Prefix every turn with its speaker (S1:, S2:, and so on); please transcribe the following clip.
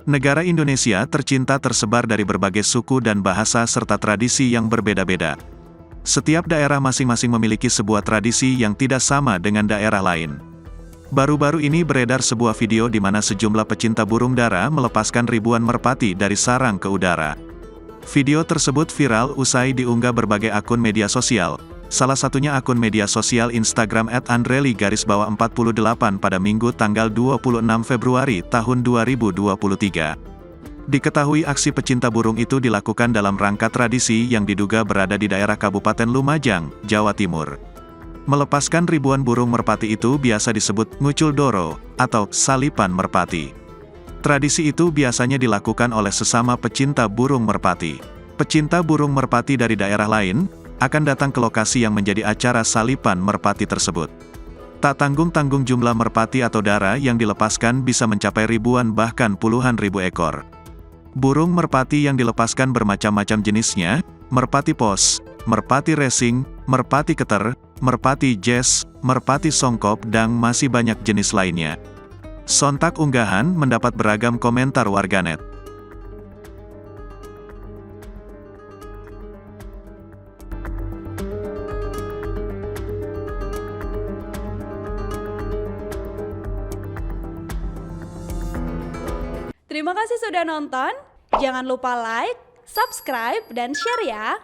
S1: Negara Indonesia tercinta tersebar dari berbagai suku dan bahasa serta tradisi yang berbeda-beda. Setiap daerah masing-masing memiliki sebuah tradisi yang tidak sama dengan daerah lain. Baru-baru ini beredar sebuah video di mana sejumlah pecinta burung dara melepaskan ribuan merpati dari sarang ke udara. Video tersebut viral usai diunggah berbagai akun media sosial. Salah satunya akun media sosial Instagram @andreli_48 pada Minggu tanggal 26 Februari tahun 2023. Diketahui aksi pecinta burung itu dilakukan dalam rangka tradisi yang diduga berada di daerah Kabupaten Lumajang, Jawa Timur. Melepaskan ribuan burung merpati itu biasa disebut ngucul doro, atau salipan merpati. Tradisi itu biasanya dilakukan oleh sesama pecinta burung merpati. Pecinta burung merpati dari daerah lain akan datang ke lokasi yang menjadi acara salipan merpati tersebut. Tak tanggung-tanggung jumlah merpati atau dara yang dilepaskan bisa mencapai ribuan bahkan puluhan ribu ekor. Burung merpati yang dilepaskan bermacam-macam jenisnya, merpati pos, merpati racing, merpati keter, merpati jazz, merpati songkop dan masih banyak jenis lainnya. Sontak unggahan mendapat beragam komentar warganet.
S2: Terima kasih sudah nonton, jangan lupa like, subscribe, dan share ya!